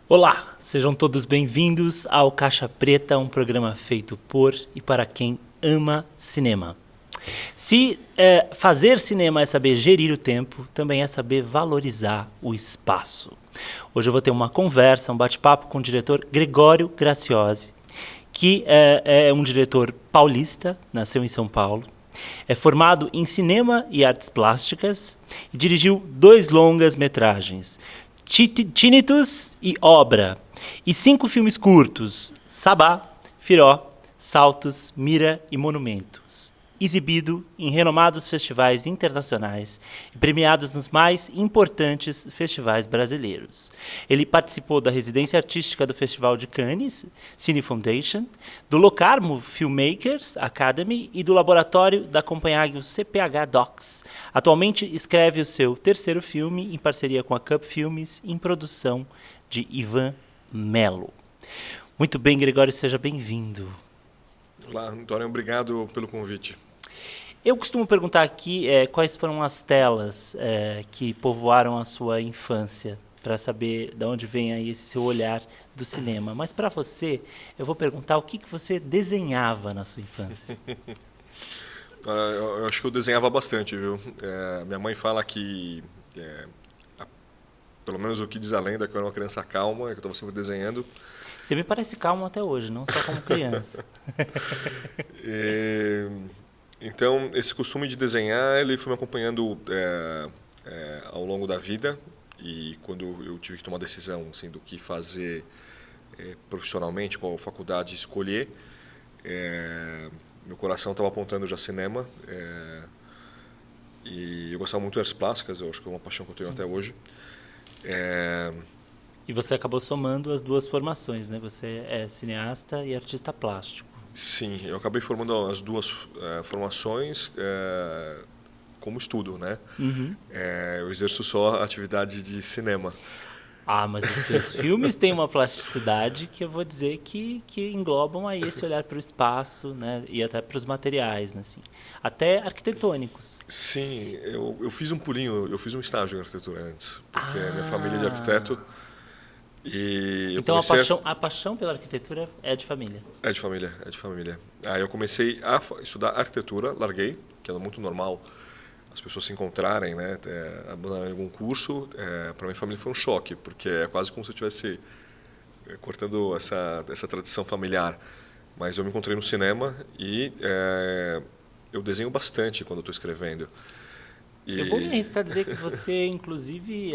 Olá, sejam todos bem-vindos ao Caixa Preta, um programa feito por e para quem ama cinema. Se fazer cinema é saber gerir o tempo, também é saber valorizar o espaço. Hoje eu vou ter uma conversa, um bate-papo com o diretor Gregório Graciosi, que é um diretor paulista, nasceu em São Paulo, é formado em cinema e artes plásticas e dirigiu 2 longas-metragens, Tinnitus e Obra, e 5 filmes curtos, Sabá, Firó, Saltos, Mira e Monumentos, exibido em renomados festivais internacionais e premiados nos mais importantes festivais brasileiros. Ele participou da residência artística do Festival de Cannes, Cine Foundation, do Locarno Filmmakers Academy e do laboratório da Copenhagen CPH Docs. Atualmente escreve o seu 3º filme em parceria com a Cup Filmes, em produção de Ivan Melo. Muito bem, Gregório, seja bem-vindo. Olá, Antônio, obrigado pelo convite. Eu costumo perguntar aqui quais foram as telas que povoaram a sua infância, para saber de onde vem aí esse seu olhar do cinema. Mas para você, eu vou perguntar o que você desenhava na sua infância. Eu acho que eu desenhava bastante, viu? Minha mãe fala que, pelo menos o que diz a lenda, que eu era uma criança calma, que eu estava sempre desenhando. Você me parece calmo até hoje, não só como criança. Então, esse costume de desenhar, ele foi me acompanhando ao longo da vida. E quando eu tive que tomar decisão assim, do que fazer profissionalmente, qual faculdade escolher, meu coração estava apontando já cinema. E eu gostava muito de artes plásticas, eu acho que é uma paixão que eu tenho até hoje. E você acabou somando as duas formações, né? Você é cineasta e artista plástico. Sim, eu acabei formando as duas formações como estudo, né? Uhum. Eu exerço só a atividade de cinema. Ah, mas os seus filmes têm uma plasticidade que eu vou dizer que englobam aí esse olhar para o espaço, né? E até para os materiais, né? Assim, até arquitetônicos. Sim, eu fiz um pulinho, eu fiz um estágio em arquitetura antes, porque minha família é de Ah, arquiteto e eu então comecei a paixão pela arquitetura é de família. É de família, é de família. Aí eu comecei a estudar arquitetura, larguei, que era muito normal as pessoas se encontrarem, né, abandonarem algum curso. Para minha família foi um choque, porque é quase como se eu estivesse cortando essa tradição familiar. Mas eu me encontrei no cinema e eu desenho bastante quando estou escrevendo. Eu vou me E arriscar a dizer que você, inclusive,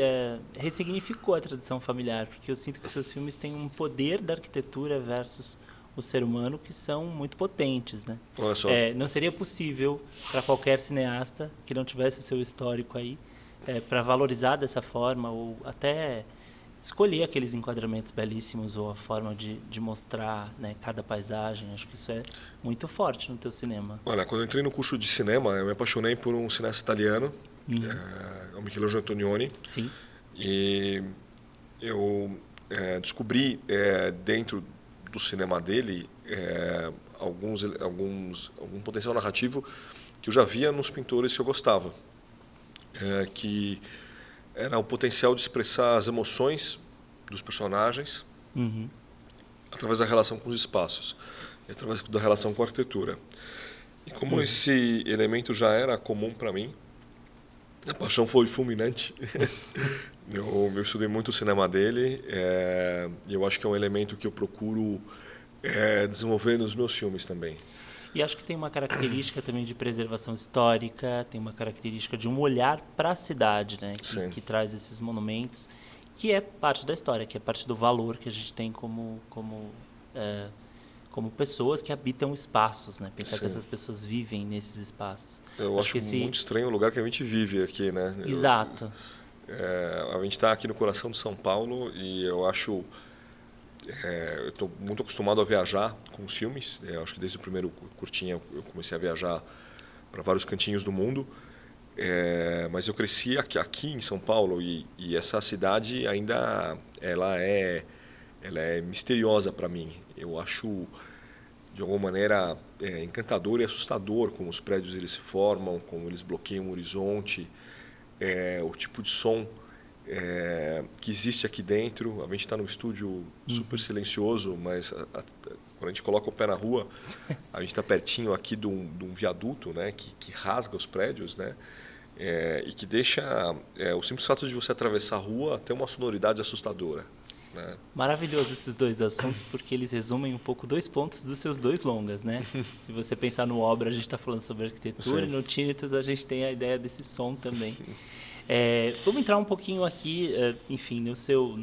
ressignificou a tradição familiar, porque eu sinto que seus filmes têm um poder da arquitetura versus o ser humano que são muito potentes, né? olha só, Não seria possível para qualquer cineasta que não tivesse o seu histórico aí, para valorizar dessa forma ou até escolher aqueles enquadramentos belíssimos ou a forma de mostrar, né, cada paisagem. Acho que isso é muito forte no teu cinema. olha, quando eu entrei no curso de cinema, eu me apaixonei por um cineasta italiano, o Michelangelo Antonioni, Sim. e eu descobri dentro do cinema dele algum potencial narrativo que eu já via nos pintores que eu gostava, que era o potencial de expressar as emoções dos personagens Uhum. através da relação com os espaços, e através da relação com a arquitetura. E como Uhum. esse elemento já era comum para mim, a paixão foi fulminante. Eu estudei muito o cinema dele e eu acho que é um elemento que eu procuro desenvolver nos meus filmes também. E acho que tem uma característica também de preservação histórica, tem uma característica de um olhar para a cidade, né, Sim, que traz esses monumentos, que é parte da história, que é parte do valor que a gente tem como pessoas que habitam espaços, né? Pensar que sim. essas pessoas vivem nesses espaços. Eu Acho que acho esse... muito estranho o lugar que a gente vive aqui, né? Exato. A gente está aqui no coração de São Paulo e eu acho eu estou muito acostumado a viajar com os filmes. Eu acho que desde o primeiro curtinha eu comecei a viajar para vários cantinhos do mundo. Mas eu cresci aqui em São Paulo e essa cidade ainda ela é misteriosa para mim. Eu acho de alguma maneira encantador e assustador como os prédios eles se formam, como eles bloqueiam o horizonte, o tipo de som que existe aqui dentro. A gente está num estúdio super silencioso, mas quando a gente coloca o pé na rua, a gente está pertinho aqui de um viaduto, né, que rasga os prédios, né, e que deixa o simples fato de você atravessar a rua ter uma sonoridade assustadora. Né? Maravilhoso esses dois assuntos, porque eles resumem um pouco 2 pontos dos seus 2 longas, né? Se você pensar no Obra, a gente está falando sobre arquitetura, e no Tinnitus a gente tem a ideia desse som também. Vamos entrar um pouquinho aqui, enfim, no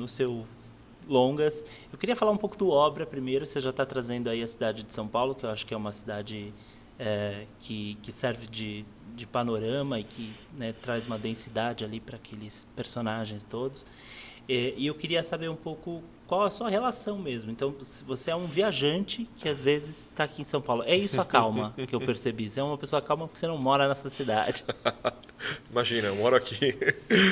seu longas. Eu queria falar um pouco do Obra primeiro. Você já está trazendo aí a cidade de São Paulo, que eu acho que é uma cidade que serve de panorama e que, né, traz uma densidade ali para aqueles personagens todos. E eu queria saber um pouco qual a sua relação mesmo. Então, você é um viajante que às vezes está aqui em São Paulo. É isso a calma que eu percebi. Você é uma pessoa calma porque você não mora nessa cidade. Imagina, eu moro aqui.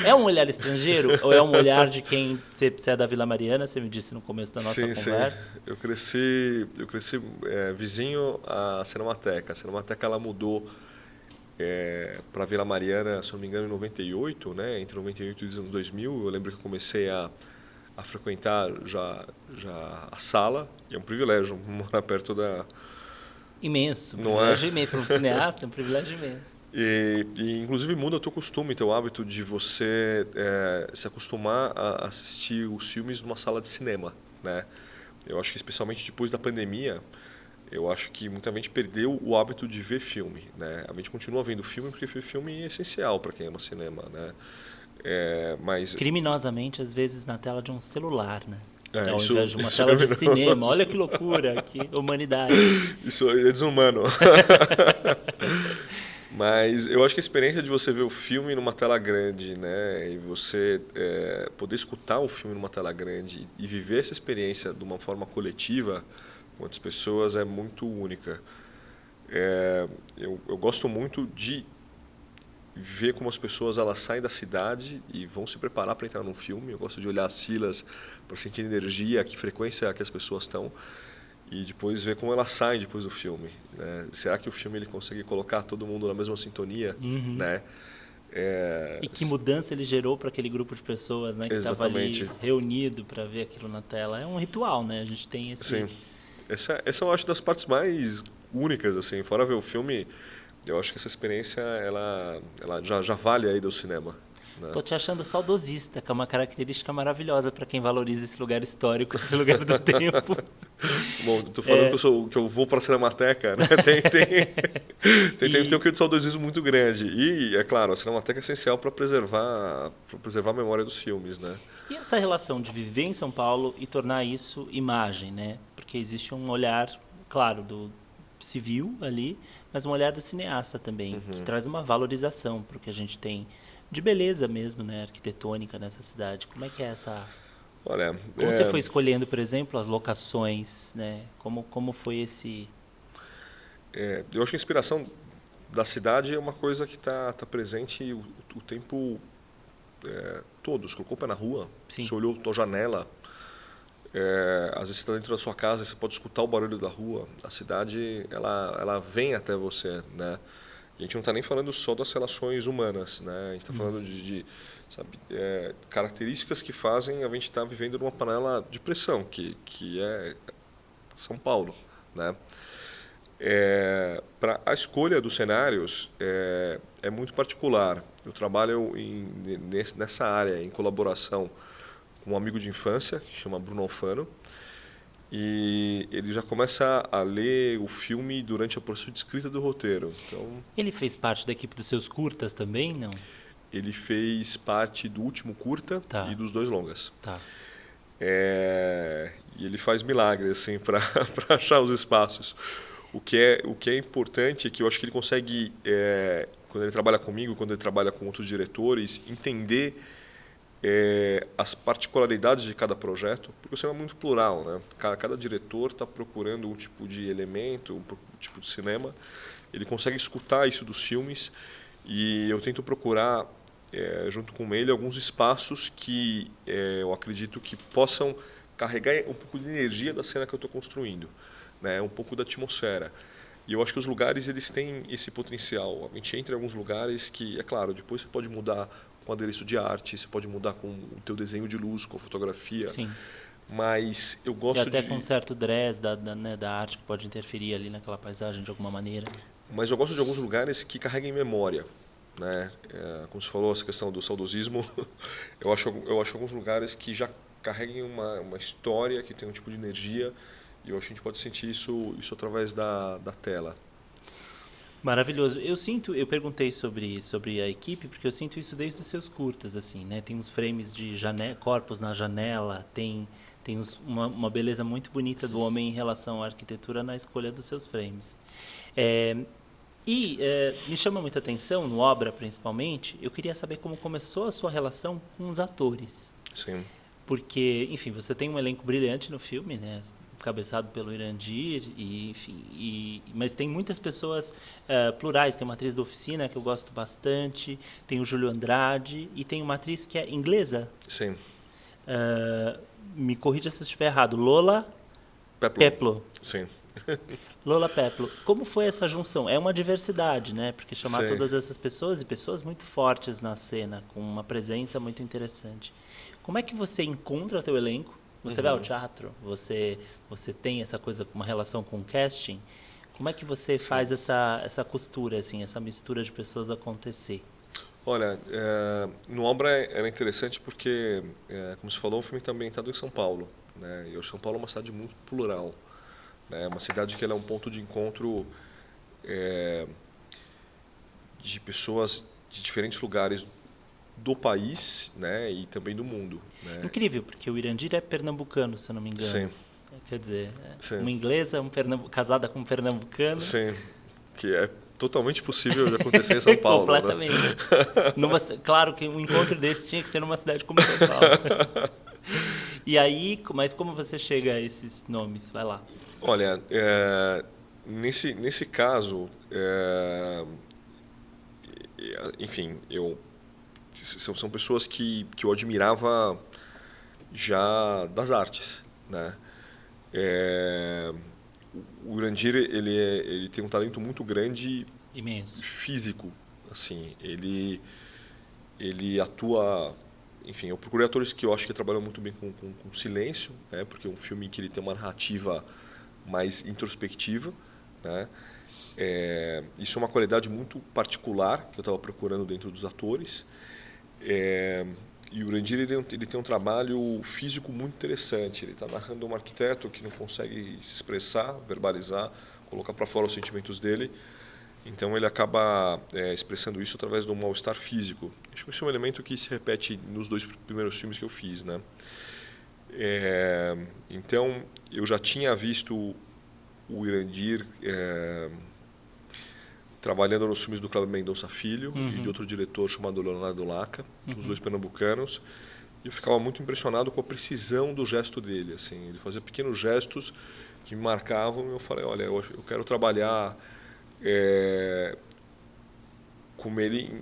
É um olhar estrangeiro ou é um olhar de quem... Você é da Vila Mariana, você me disse no começo da nossa conversa. Sim. Eu cresci vizinho à Cinemateca. A Cinemateca ela mudou para Vila Mariana, se não me engano, em 98, né? Entre 98 e 2000. Eu lembro que eu comecei a frequentar já a sala, e é um privilégio morar perto da... Imenso, um Não privilégio imenso. Para um cineasta, é um privilégio imenso. E inclusive muda o teu costume, teu hábito de você se acostumar a assistir os filmes numa sala de cinema, né? Eu acho que especialmente depois da pandemia, eu acho que muita gente perdeu o hábito de ver filme, né? A gente continua vendo filme porque ver filme é essencial para quem ama cinema, né? Mas criminosamente, às vezes, na tela de um celular, né? Ao isso, invés de uma isso tela é de cinema. Olha que loucura, que humanidade. Isso é desumano. Mas eu acho que a experiência de você ver o filme numa tela grande, né, e você poder escutar o filme numa tela grande e viver essa experiência de uma forma coletiva com outras pessoas é muito única. Eu gosto muito de ver como as pessoas elas saem da cidade e vão se preparar para entrar num filme. Eu gosto de olhar as filas para sentir a energia, que frequência que as pessoas estão, e depois ver como elas saem depois do filme, né? Será que o filme ele consegue colocar todo mundo na mesma sintonia, né? E que mudança ele gerou para aquele grupo de pessoas, né, que estava ali reunido para ver aquilo na tela. É um ritual, né? A gente tem esse... Sim. Essa eu acho das partes mais únicas, assim. Fora ver o filme, eu acho que essa experiência ela já vale aí do cinema. Né? Tô te achando saudosista, que é uma característica maravilhosa para quem valoriza esse lugar histórico, esse lugar do tempo. Bom, tô falando que eu vou para a Cinemateca, né? Tem um quê de saudosismo muito grande. E, é claro, a Cinemateca é essencial para preservar a memória dos filmes, né? E essa relação de viver em São Paulo e tornar isso imagem, né? Porque existe um olhar, claro, do civil ali, mas um olhar do cineasta também, que traz uma valorização para o que a gente tem de beleza mesmo, né, arquitetônica nessa cidade. Como é que é essa... Olha, como você foi escolhendo, por exemplo, as locações, né? Como foi esse... eu acho que a inspiração da cidade é uma coisa que está presente o tempo todo. Você colocou o pé na rua, Sim. Você olhou a tua janela, às vezes você está dentro da sua casa e você pode escutar o barulho da rua. A cidade ela vem até você, né? A gente não está nem falando só das relações humanas, né? A gente está falando de características que fazem a gente estar vivendo numa panela de pressão, que é São Paulo, né? Para a escolha dos cenários é muito particular. Eu trabalho nessa área em colaboração com um amigo de infância que chama Bruno Alfano, e ele já começa a ler o filme durante o processo de escrita do roteiro. Então, ele fez parte da equipe dos seus curtas também, não? Ele fez parte do último curta e dos 2 longas. Tá. E ele faz milagres assim, para achar os espaços. O que é importante é que eu acho que ele consegue, quando ele trabalha comigo, quando ele trabalha com outros diretores, entender as particularidades de cada projeto, porque o cinema é muito plural, né? Cada diretor está procurando um tipo de elemento, um tipo de cinema. Ele consegue escutar isso dos filmes e eu tento procurar, junto com ele, alguns espaços que eu acredito que possam carregar um pouco de energia da cena que eu estou construindo, né? Um pouco da atmosfera. E eu acho que os lugares eles têm esse potencial. A gente entra em alguns lugares que, é claro, depois você pode mudar com adereço de arte, você pode mudar com o teu desenho de luz, com a fotografia. Sim. Mas eu E gosto até com um certo dress da arte que pode interferir ali naquela paisagem de alguma maneira. Mas eu gosto de alguns lugares que carreguem memória, né? Como você falou, essa questão do saudosismo, eu acho alguns lugares que já carreguem uma história, que tem um tipo de energia, e eu acho que a gente pode sentir isso através da tela. Maravilhoso. Eu perguntei sobre a equipe, porque eu sinto isso desde os seus curtas, assim, né? Tem uns frames de corpos na janela, tem uma beleza muito bonita do homem em relação à arquitetura na escolha dos seus frames. Me chama muita atenção, no Obra principalmente, eu queria saber como começou a sua relação com os atores. Sim. Porque, enfim, você tem um elenco brilhante no filme, né? Cabeçado pelo Irandir, mas tem muitas pessoas plurais. Tem uma atriz da Oficina que eu gosto bastante, tem o Júlio Andrade e tem uma atriz que é inglesa. Sim. Me corrija se eu estiver errado. Lola Peplo. Sim. Lola Peplo. Como foi essa junção? É uma diversidade, né? Porque chamar Sim. todas essas pessoas, e pessoas muito fortes na cena, com uma presença muito interessante. Como é que você encontra teu elenco? Você vai ao teatro? Você tem essa coisa, uma relação com o casting? Como é que você faz essa costura, assim, essa mistura de pessoas acontecer? Olha, no Obra era interessante porque, como você falou, o filme está ambientado em São Paulo, né? E São Paulo é uma cidade muito plural, né? Uma cidade que ela é um ponto de encontro de pessoas de diferentes lugares do país, né? E também do mundo, né? Incrível, porque o Irandir é pernambucano, se eu não me engano. Sim. Quer dizer, Sim. uma inglesa casada com um pernambucano. Sim, que é totalmente possível de acontecer em São Paulo. Completamente. Né? Claro que um encontro desse tinha que ser numa cidade como São Paulo. E aí, mas como você chega a esses nomes? Vai lá. Olha, nesse caso, enfim, são pessoas que eu admirava já das artes, né? O Irandir, ele tem um talento muito grande, imenso, físico, assim, ele atua, enfim, eu procurei atores que eu acho que trabalham muito bem com silêncio, né? Porque é um filme que ele tem uma narrativa mais introspectiva, né? Isso é uma qualidade muito particular que eu estava procurando dentro dos atores. E o Irandir ele tem um trabalho físico muito interessante. Ele está narrando um arquiteto que não consegue se expressar, verbalizar, colocar para fora os sentimentos dele. Então ele acaba expressando isso através de um mal-estar físico. Acho que esse é um elemento que se repete nos 2 primeiros filmes que eu fiz, né? Então eu já tinha visto o Irandir trabalhando nos filmes do Cláudio Mendonça Filho e de outro diretor chamado Leonardo Laca, os 2 pernambucanos. E eu ficava muito impressionado com a precisão do gesto dele. Assim, ele fazia pequenos gestos que me marcavam e eu falei, olha, eu quero trabalhar com ele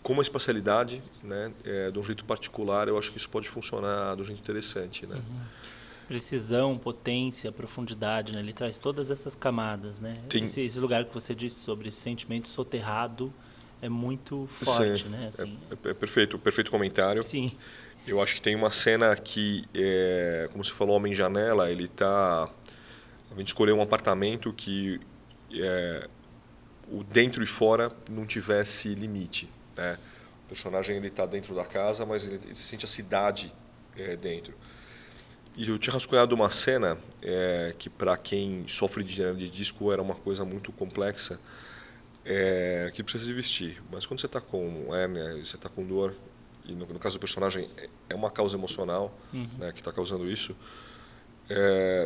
com uma espacialidade, né, de um jeito particular. Eu acho que isso pode funcionar de um jeito interessante, né? Precisão, potência, profundidade, né? Ele traz todas essas camadas, né? Esse lugar que você disse sobre esse sentimento soterrado é muito forte, né? Assim, é perfeito comentário. Sim. Eu acho que tem uma cena que, como você falou, Homem Janela, ele tá... A gente escolheu um apartamento que o dentro e fora não tivesse limite, né? O personagem ele está dentro da casa, mas ele se sente a cidade dentro. E eu tinha rascunhado uma cena que, para quem sofre de hernia de disco, era uma coisa muito complexa, que precisa se vestir. Mas quando você está com hérnia, você está com dor, e no caso do personagem é uma causa emocional, né, que está causando isso,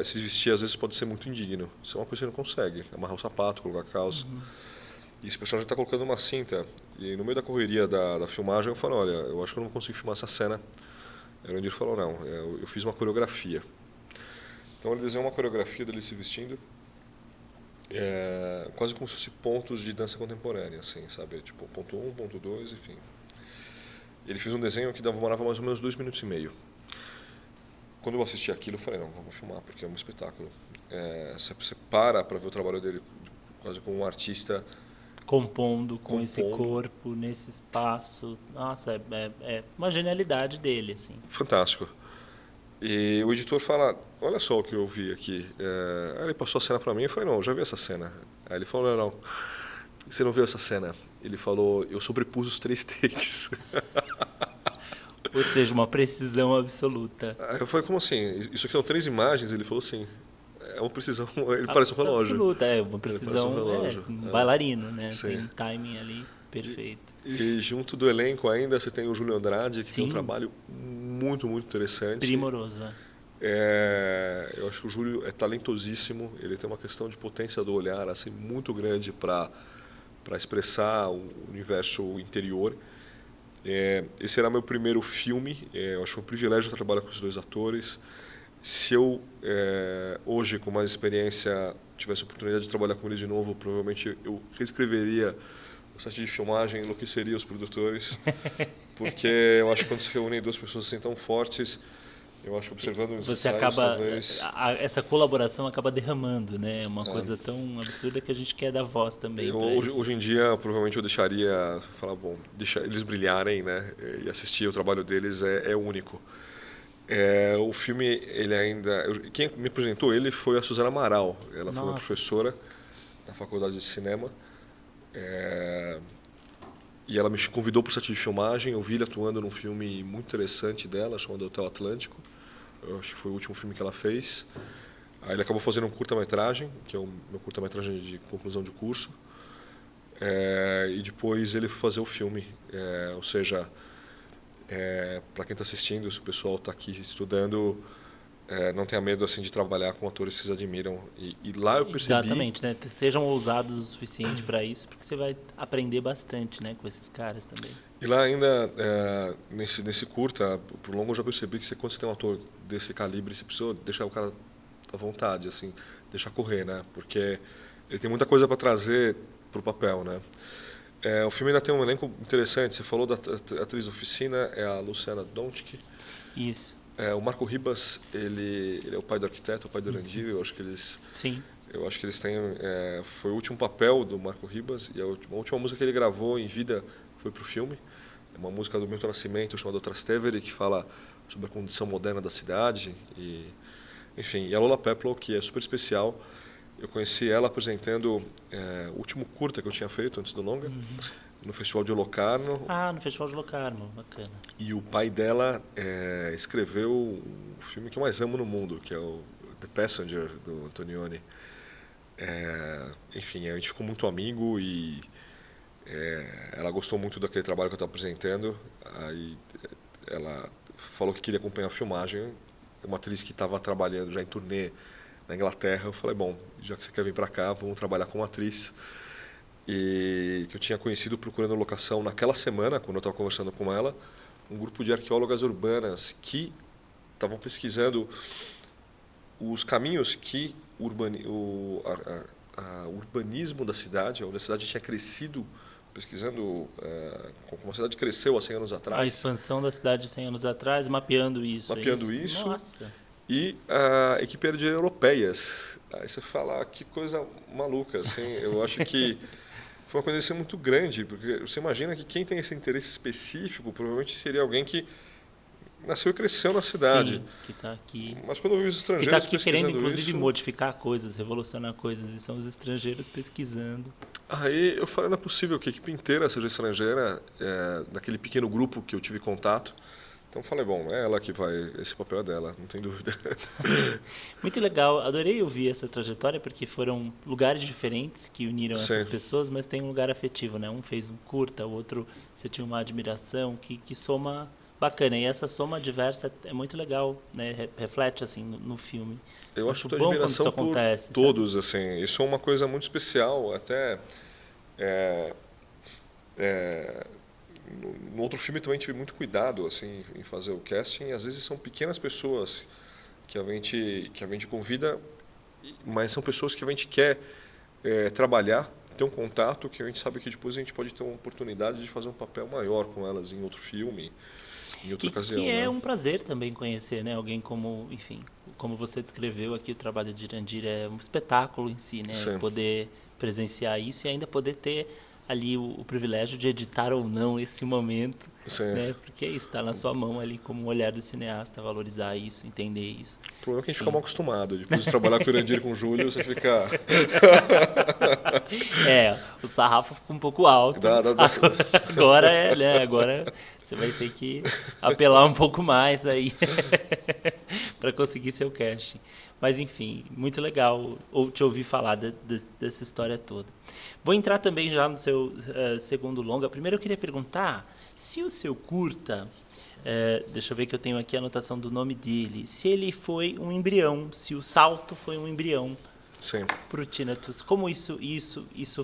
se vestir às vezes pode ser muito indigno. Isso é uma coisa que você não consegue. Amarrar o sapato, colocar a calça. E esse personagem está colocando uma cinta. E no meio da correria da filmagem eu falo, olha, eu acho que eu não vou conseguir filmar essa cena. E o Irandir falou, não, eu fiz uma coreografia. Então ele desenhou uma coreografia dele se vestindo, quase como se fosse pontos de dança contemporânea, assim, sabe? Tipo, ponto 1, ponto 2, enfim. Ele fez um desenho que demorava mais ou menos 2 minutos e meio. Quando eu assisti aquilo, eu falei, não, vamos filmar, porque é um espetáculo. Você para ver o trabalho dele quase como um artista compondo com esse corpo, nesse espaço. Nossa, é uma genialidade dele, assim. Fantástico. E o editor fala, olha só o que eu vi aqui. Aí ele passou a cena para mim e eu falei, não, eu já vi essa cena. Aí ele falou, não, você não viu essa cena. Ele falou, eu sobrepus os 3 takes. Ou seja, uma precisão absoluta. Aí eu falei, como assim? Isso aqui são 3 imagens? Ele falou assim, é uma precisão, ele parece um relógio. Absoluta, uma precisão, um relógio. Um bailarino, né? Sim. Tem um timing ali perfeito. E junto do elenco ainda você tem o Júlio Andrade, que tem um trabalho muito, muito interessante. Primoroso, eu acho que o Júlio é talentosíssimo, ele tem uma questão de potência do olhar assim, muito grande para expressar o universo interior. Esse era meu primeiro filme, eu acho que foi um privilégio trabalhar com os 2 atores. Se eu, hoje, com mais experiência, tivesse a oportunidade de trabalhar com eles de novo, provavelmente eu reescreveria o set de filmagem, enlouqueceria os produtores, porque eu acho que quando se reúnem 2 pessoas assim tão fortes, eu acho que observando os ensaios, talvez... essa colaboração acaba derramando, né? É uma coisa tão absurda que a gente quer dar voz também. Hoje em dia, provavelmente eu deixaria, falar, bom, deixar eles brilharem, né? E assistir o trabalho deles é único. O filme, ele ainda... Quem me apresentou ele foi a Suzana Amaral. Ela foi uma professora na faculdade de cinema. E ela me convidou para o set de filmagem. Eu vi ele atuando num filme muito interessante dela, chamado Hotel Atlântico. Eu acho que foi o último filme que ela fez. Aí ele acabou fazendo um curta-metragem, que é o meu curta-metragem de conclusão de curso. E depois ele foi fazer o filme. Ou seja, para quem está assistindo, se o pessoal está aqui estudando, não tenha medo assim de trabalhar com atores que vocês admiram. E lá eu percebi... Exatamente, né? Sejam ousados o suficiente para isso, porque você vai aprender bastante, né, com esses caras também. E lá ainda, nesse curta, pro longo, eu já percebi que quando você tem um ator desse calibre, você precisa deixar o cara à vontade, assim, deixar correr, né? Porque ele tem muita coisa para trazer pro papel, né? O filme ainda tem um elenco interessante. Você falou da atriz da Oficina, é a Luciana Dontch. Isso. O Marco Ribas, ele é o pai do arquiteto, o pai do Erandir. Eu acho que eles... Sim. Eu acho que eles têm... foi o último papel do Marco Ribas e a última música que ele gravou em vida foi pro filme. É uma música do Milton Nascimento chamada Trastevere, que fala sobre a condição moderna da cidade. Enfim, e a Lola Peplow, que é super especial. Eu conheci ela apresentando o último curta que eu tinha feito antes do longa, no Festival de Locarno. No Festival de Locarno, bacana. E o pai dela escreveu o filme que eu mais amo no mundo, que é o The Passenger, do Antonioni. Enfim, a gente ficou muito amigo e ela gostou muito daquele trabalho que eu estava apresentando. Aí ela falou que queria acompanhar a filmagem. Uma atriz que estava trabalhando já em turnê na Inglaterra. Eu falei, bom, já que você quer vir para cá, vamos trabalhar com uma atriz. E que eu tinha conhecido procurando locação naquela semana, quando eu estava conversando com ela, um grupo de arqueólogas urbanas que estavam pesquisando os caminhos que o urbanismo da cidade, onde a cidade tinha crescido, pesquisando como a cidade cresceu há 100 anos atrás. A expansão da cidade 100 anos atrás, mapeando isso. Mapeando isso. Nossa. E a equipe era de europeias. Aí você fala, que coisa maluca, assim. Eu acho que foi uma coisa assim, muito grande, porque você imagina que quem tem esse interesse específico provavelmente seria alguém que nasceu e cresceu na cidade. Sim, que está aqui. Mas quando eu vi os estrangeiros que está aqui querendo, inclusive, isso, modificar coisas, revolucionar coisas, e são os estrangeiros pesquisando. Aí eu falei, não é possível que a equipe inteira seja estrangeira, daquele pequeno grupo que eu tive contato. Então falei, bom, é ela que vai, esse papel é dela, não tem dúvida. Muito legal, adorei ouvir essa trajetória, porque foram lugares diferentes que uniram essas pessoas, mas tem um lugar afetivo, né? Um fez um curta, o outro você tinha uma admiração que soma bacana. E essa soma diversa é muito legal, né? Reflete assim no filme. Eu acho que a admiração por acontece, todos, assim, isso é uma coisa muito especial, até... No outro filme também tive muito cuidado assim em fazer o casting. Às vezes são pequenas pessoas que a gente convida, mas são pessoas que a gente quer trabalhar, ter um contato, que a gente sabe que depois a gente pode ter uma oportunidade de fazer um papel maior com elas em outro filme, em outra ocasião. Que né? um prazer também conhecer, né? Alguém como, enfim, como você descreveu aqui, o trabalho de Irandir é um espetáculo em si, né? Sim. Poder presenciar isso e ainda poder ter ali o privilégio de editar ou não esse momento, Sim. né? Porque é isso, está na sua mão ali como olhar do cineasta, valorizar isso, entender isso. O problema é que a gente fica mal acostumado. Depois de trabalhar com o Irandir e com o Júlio, você fica... O sarrafo fica um pouco alto. Agora né? Agora você vai ter que apelar um pouco mais aí para conseguir seu casting. Mas enfim, muito legal te ouvir falar dessa história toda. Vou entrar também já no seu segundo longa. Primeiro eu queria perguntar se o seu curta, deixa eu ver que eu tenho aqui a anotação do nome dele, se ele foi um embrião, se o salto foi um embrião para o Tinnitus. Como isso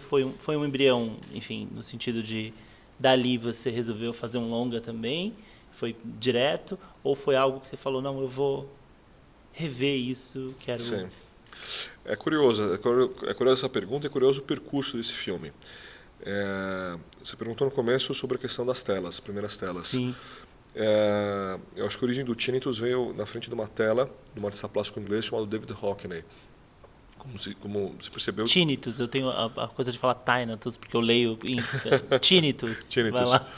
foi um embrião, enfim, no sentido de dali você resolveu fazer um longa também? Foi direto? Ou foi algo que você falou, não, eu vou rever isso, quero... Sim. É curioso essa pergunta, é curioso o percurso desse filme. Você perguntou no começo sobre a questão das telas, primeiras telas. Sim. Eu acho que a origem do Tinnitus veio na frente de uma tela de um artista plástico inglês chamado David Hockney. Como você percebeu... Tinnitus, eu tenho a coisa de falar Tinnitus, porque eu leio Tinnitus. Vai lá.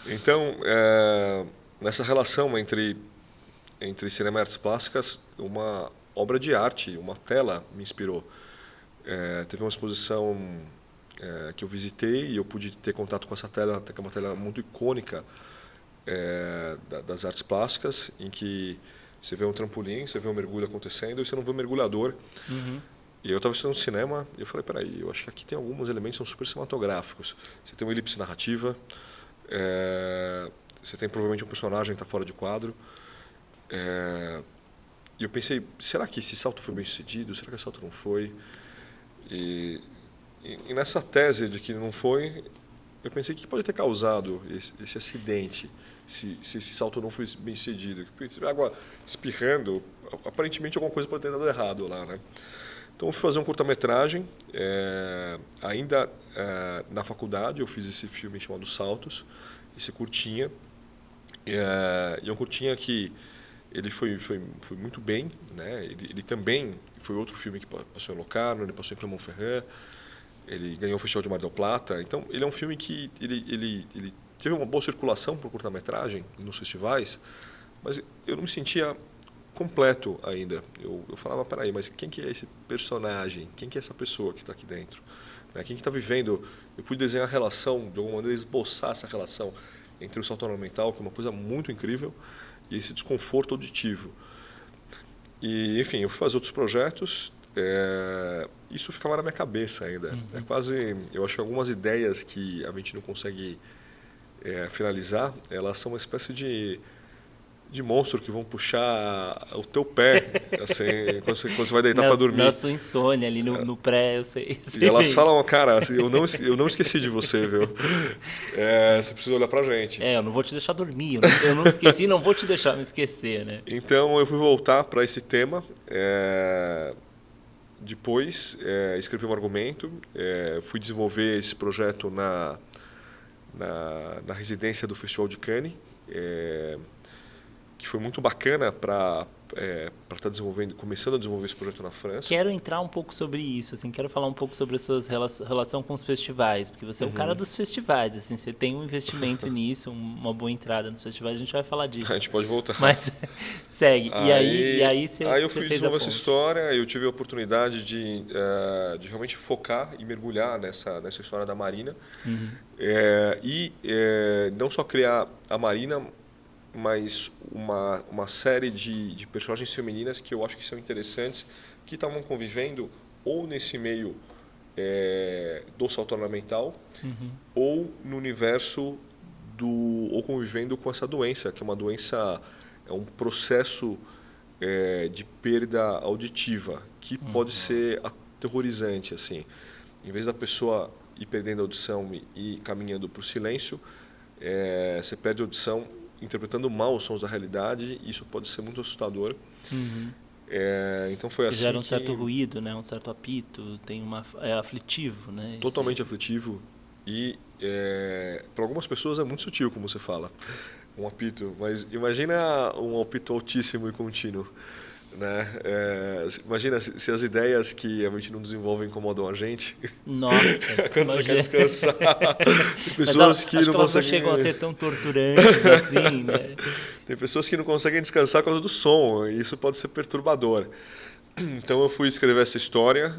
Então, nessa relação entre cinema e artes plásticas, uma obra de arte, uma tela me inspirou. Teve uma exposição que eu visitei e eu pude ter contato com essa tela, que é uma tela muito icônica das artes plásticas, em que você vê um trampolim, você vê um mergulho acontecendo e você não vê um mergulhador. Uhum. E eu estava assistindo um cinema e eu falei, peraí, eu acho que aqui tem alguns elementos que são super cinematográficos. Você tem uma elipse narrativa, você tem provavelmente um personagem que está fora de quadro. E eu pensei, será que esse salto foi bem sucedido? Será que esse salto não foi? E nessa tese de que não foi, eu pensei que pode ter causado esse acidente, se esse salto não foi bem sucedido. Água espirrando, aparentemente alguma coisa pode ter dado errado lá, né? Então eu fui fazer um curta-metragem, ainda na faculdade eu fiz esse filme chamado Saltos, esse curtinha, e é um curtinha que ele foi muito bem, né? Ele também foi outro filme que passou em Locarno, ele passou em Clermont-Ferrand, ele ganhou o Festival de Mar del Plata. Então ele é um filme que ele teve uma boa circulação por curta-metragem nos festivais, mas eu não me sentia completo ainda. Eu falava, peraí, mas quem que é esse personagem? Quem que é essa pessoa que está aqui dentro? Né? Quem que está vivendo? Eu pude desenhar a relação, de alguma maneira esboçar essa relação entre o salto ornamental, que é uma coisa muito incrível, e esse desconforto auditivo. E, enfim, eu fui fazer outros projetos, isso ficava na minha cabeça ainda. Uhum. Eu acho que algumas ideias que a gente não consegue finalizar, elas são uma espécie de monstro que vão puxar o teu pé, assim, quando você vai deitar para dormir. Na sua insônia, ali no pré, eu sei. E elas falam, cara, assim, eu não esqueci de você, viu? Você precisa olhar pra gente. Eu não vou te deixar dormir, eu não esqueci, não vou te deixar me esquecer, né? Então eu fui voltar para esse tema, depois escrevi um argumento, fui desenvolver esse projeto na residência do Festival de Cannes, que foi muito bacana para estar começando a desenvolver esse projeto na França. Quero entrar um pouco sobre isso, assim, quero falar um pouco sobre a sua relação com os festivais, porque você é o cara dos festivais, assim, você tem um investimento nisso, uma boa entrada nos festivais, a gente vai falar disso. A gente pode voltar. Mas segue. E aí você eu fui desenvolver essa história, eu tive a oportunidade de realmente focar e mergulhar nessa história da Marina. Uhum. Não só criar a Marina, mas uma série de personagens femininas que eu acho que são interessantes, que estavam convivendo ou nesse meio do salto ornamental, uhum, ou no universo ou convivendo com essa doença, que é uma doença, é um processo de perda auditiva, que pode ser aterrorizante, assim. Em vez da pessoa ir perdendo a audição e caminhando para o silêncio, você perde a audição interpretando mal os sons da realidade, e isso pode ser muito assustador. uhum. Então foi assim. Gera um certo ruído, né? Um certo apito, é aflitivo, né? Totalmente aflitivo, e para algumas pessoas é muito sutil, como você fala, um apito, mas imagina um apito altíssimo e contínuo. né? Imagina se as ideias que a gente não desenvolve incomodam a gente. Nossa, quando você quer descansar. Tem pessoas que não conseguem... chegam a ser tão torturantes assim, né? Tem pessoas que não conseguem descansar por causa do som, e isso pode ser perturbador. Então eu fui escrever essa história,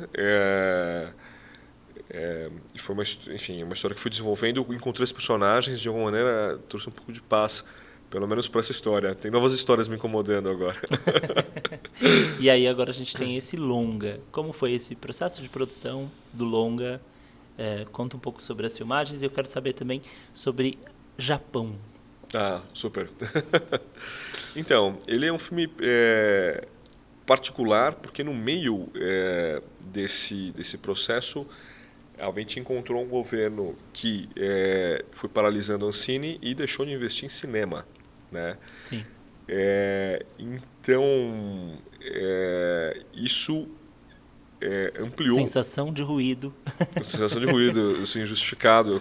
e foi uma história que fui desenvolvendo, encontrei os personagens, de alguma maneira trouxe um pouco de paz, pelo menos para essa história. Tem novas histórias me incomodando agora. E aí agora a gente tem esse longa. Como foi esse processo de produção do longa? Conta um pouco sobre as filmagens e eu quero saber também sobre Japão. Ah, super. Então, ele é um filme particular, porque no meio desse processo a gente encontrou um governo que foi paralisando a Ancine e deixou de investir em cinema, né? Sim. Então, isso ampliou... Sensação de ruído. Sensação de ruído, assim, injustificado,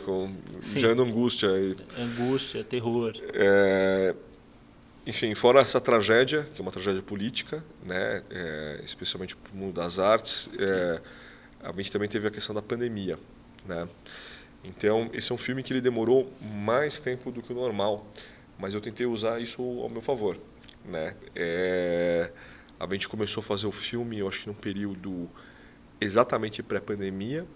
gerando angústia. Angústia, terror. Enfim, fora essa tragédia, que é uma tragédia política, né, especialmente para o mundo das artes, a gente também teve a questão da pandemia, né? Então, esse é um filme que ele demorou mais tempo do que o normal, mas eu tentei usar isso ao meu favor, né? A gente começou a fazer o filme, eu acho que num período exatamente pré-pandemia.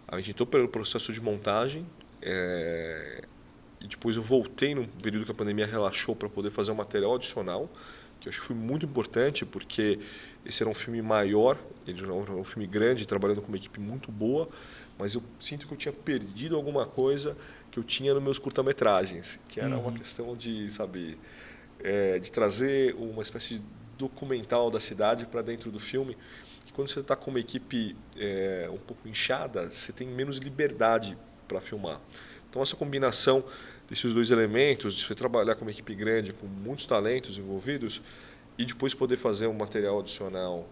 A gente entrou pelo processo de montagem, e depois eu voltei num período que a pandemia relaxou para poder fazer um material adicional, que eu acho que foi muito importante, porque esse era um filme maior, ele era um filme grande, trabalhando com uma equipe muito boa, mas eu sinto que eu tinha perdido alguma coisa que eu tinha nos meus curta-metragens, que era uma questão de, sabe, de trazer uma espécie de documental da cidade para dentro do filme. E quando você está com uma equipe um pouco inchada, você tem menos liberdade para filmar. Então essa combinação desses dois elementos, de você trabalhar com uma equipe grande, com muitos talentos envolvidos, e depois poder fazer um material adicional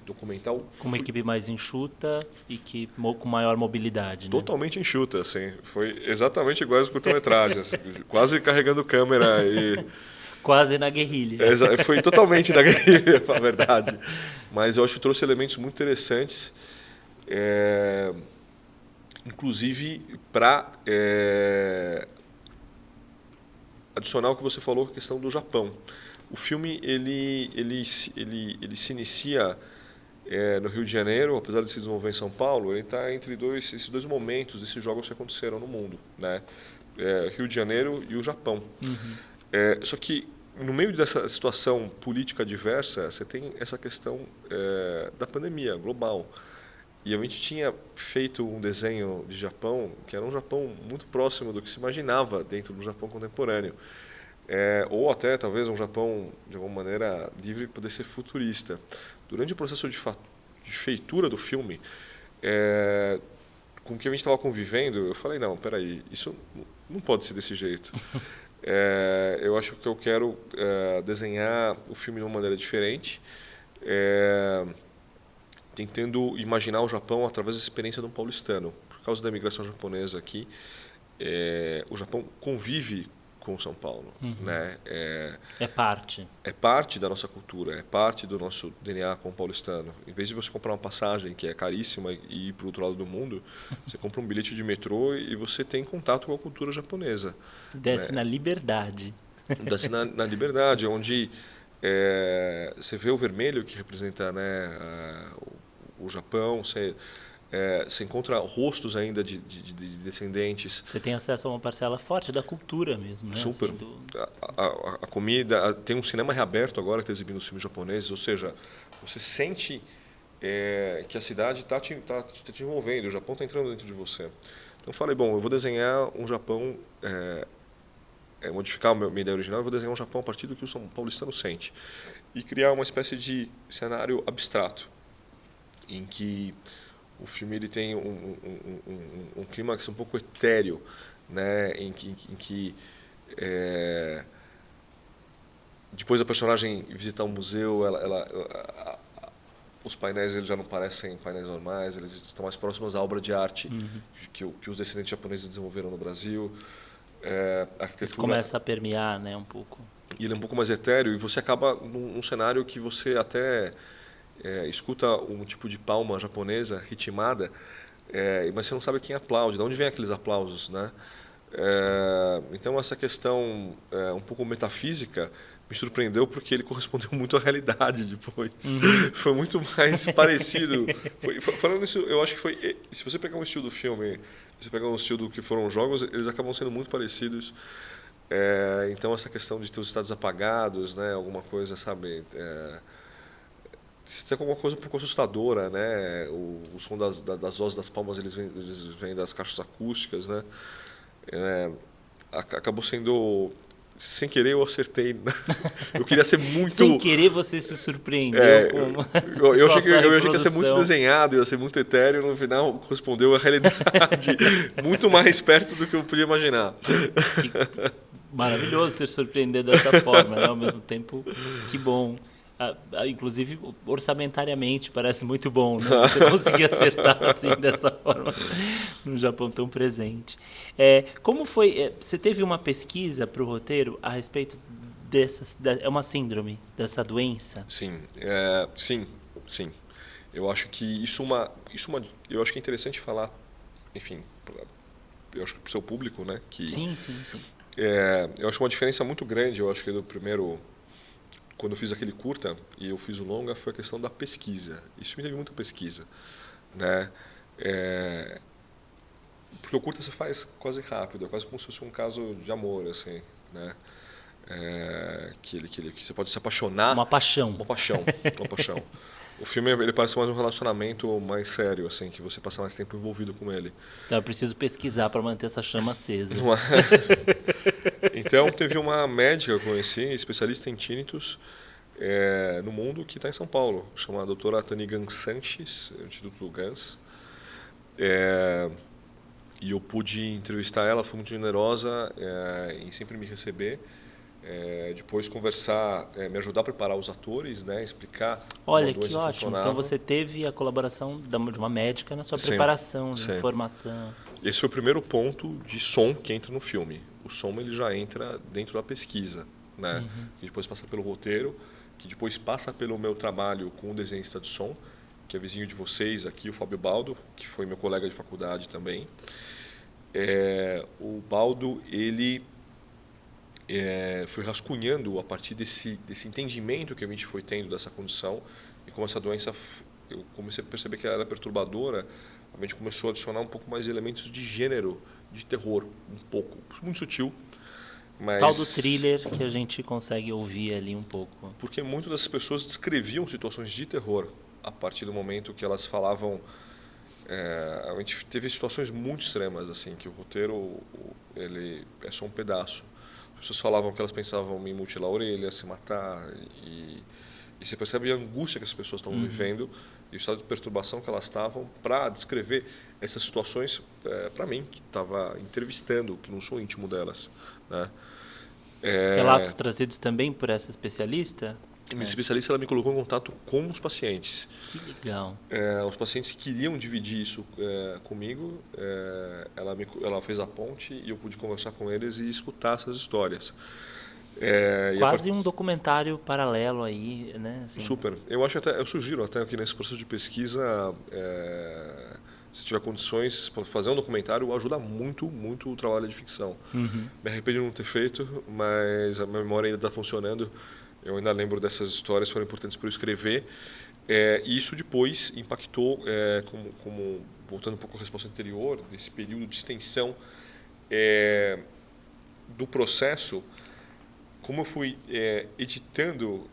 documental... Com uma equipe mais enxuta e com maior mobilidade, né? Totalmente enxuta, assim. Foi exatamente igual aos curta-metragens, quase carregando câmera e... Quase na guerrilha. Foi totalmente na guerrilha, na verdade. Mas eu acho que trouxe elementos muito interessantes, inclusive para adicionar o que você falou, a questão do Japão. O filme ele se inicia no Rio de Janeiro, apesar de se desenvolver em São Paulo. Ele está entre esses dois momentos desses jogos que aconteceram no mundo, né? Rio de Janeiro e o Japão. Só que no meio dessa situação política adversa, você tem essa questão da pandemia global. E a gente tinha feito um desenho de Japão, que era um Japão muito próximo do que se imaginava dentro do Japão contemporâneo. Ou até, talvez, um Japão, de alguma maneira, livre poder ser futurista. Durante o processo de feitura do filme, com o que a gente estava convivendo, eu falei, não, peraí, isso não pode ser desse jeito. Eu acho que eu quero desenhar o filme de uma maneira diferente, tentando imaginar o Japão através da experiência de um paulistano. Por causa da imigração japonesa aqui, o Japão convive com São Paulo, né? É parte da nossa cultura, é parte do nosso DNA como paulistano. Em vez de você comprar uma passagem que é caríssima e ir para o outro lado do mundo, você compra um bilhete de metrô e você tem contato com a cultura japonesa. Desce, né? Na liberdade. Desce na liberdade, onde você vê o vermelho que representa, né, o Japão, você encontra rostos ainda de descendentes. Você tem acesso a uma parcela forte da cultura mesmo, né? Super. Assim, a comida, tem um cinema reaberto agora que está exibindo os filmes japoneses, ou seja, você sente que a cidade está te envolvendo, o Japão está entrando dentro de você. Então eu falei, bom, eu vou desenhar um Japão, modificar a minha ideia original, eu vou desenhar um Japão a partir do que o São Paulistano sente. E criar uma espécie de cenário abstrato, em que o filme ele tem um clímax um pouco etéreo, né, em que depois da personagem visitar um museu, os painéis eles já não parecem painéis normais, eles estão mais próximos à obra de arte que os descendentes japoneses desenvolveram no Brasil. A arquitetura... Isso começa a permear, né, um pouco. e ele é um pouco mais etéreo, e você acaba num cenário que você até escuta um tipo de palma japonesa ritmada, mas você não sabe quem aplaude, de onde vem aqueles aplausos, né? Então essa questão um pouco metafísica me surpreendeu porque ele correspondeu muito à realidade depois. Foi muito mais parecido. Falando isso, eu acho que foi... Se você pegar um estilo do filme, se você pegar um estilo do que foram os jogos, eles acabam sendo muito parecidos. Então essa questão de ter os estados apagados, né, alguma coisa, sabe... Você tem alguma coisa um pouco assustadora, né? O som das vozes das palmas eles vêm das caixas acústicas, né? Acabou sendo... Sem querer eu acertei. Eu queria ser muito... Sem querer você se surpreendeu com eu achei que ia ser muito desenhado, ia ser muito etéreo, no final correspondeu à realidade muito mais perto do que eu podia imaginar. Maravilhoso se surpreender dessa forma, né? Ao mesmo tempo, que bom. Inclusive, orçamentariamente, parece muito bom, né? Você conseguir acertar assim, dessa forma, num Japão tão presente. Como foi? Você teve uma pesquisa para o roteiro a respeito é uma síndrome, dessa doença? Sim, sim. Eu acho que eu acho que é interessante falar, enfim, eu acho que para o seu público, né? Que, sim. eu acho uma diferença muito grande, eu acho que do primeiro... Quando eu fiz aquele curta e eu fiz o longa, foi a questão da pesquisa. Isso me teve muita pesquisa, né? Porque o curta você faz quase rápido, é quase como se fosse um caso de amor, assim, né? Que você pode se apaixonar. Uma paixão. Uma paixão. O filme ele parece mais um relacionamento mais sério, assim, que você passa mais tempo envolvido com ele. Então eu preciso pesquisar para manter essa chama acesa. Então, teve uma médica que eu conheci, especialista em tinnitus, no mundo, que está em São Paulo, chamada doutora Tani Gans Sanches, do Instituto Gans. E eu pude entrevistar ela, foi muito generosa em sempre me receber. Depois conversar, me ajudar a preparar os atores, né, explicar como a doença que ótimo. funcionava. Então você teve a colaboração de uma médica na sua preparação, de formação. Esse foi o primeiro ponto de som que entra no filme. O som ele já entra dentro da pesquisa, né? Que depois passa pelo roteiro, que depois passa pelo meu trabalho com o desenhista de som, que é vizinho de vocês aqui, o Fábio Baldo, que foi meu colega de faculdade também. O Baldo, ele foi rascunhando a partir desse entendimento que a gente foi tendo dessa condição e como essa doença, eu comecei a perceber que ela era perturbadora, a gente começou a adicionar um pouco mais de elementos de gênero, de terror, um pouco, muito sutil. Mas tal do thriller que a gente consegue ouvir ali um pouco. Porque muitas das pessoas descreviam situações de terror a partir do momento que elas falavam. A gente teve situações muito extremas, assim, que o roteiro ele é só um pedaço. As pessoas falavam que elas pensavam em mutilar a orelha, se matar, e você percebe a angústia que as pessoas estão vivendo e o estado de perturbação que elas estavam para descrever essas situações para mim, que estava entrevistando, que não sou íntimo delas, né? Relatos trazidos também por essa especialista? Minha especialista ela me colocou em contato com os pacientes. Que legal. Os pacientes que queriam dividir isso comigo, ela fez a ponte e eu pude conversar com eles e escutar essas histórias. Quase um documentário paralelo aí, né? Assim. Super. Eu sugiro até que nesse processo de pesquisa, se tiver condições, fazer um documentário ajuda muito, muito o trabalho de ficção. Me arrependo de não ter feito, mas a minha memória ainda está funcionando. Eu ainda lembro dessas histórias, foram importantes para eu escrever. E isso depois impactou, voltando um pouco à resposta anterior, desse período de extensão do processo. Como eu fui editando,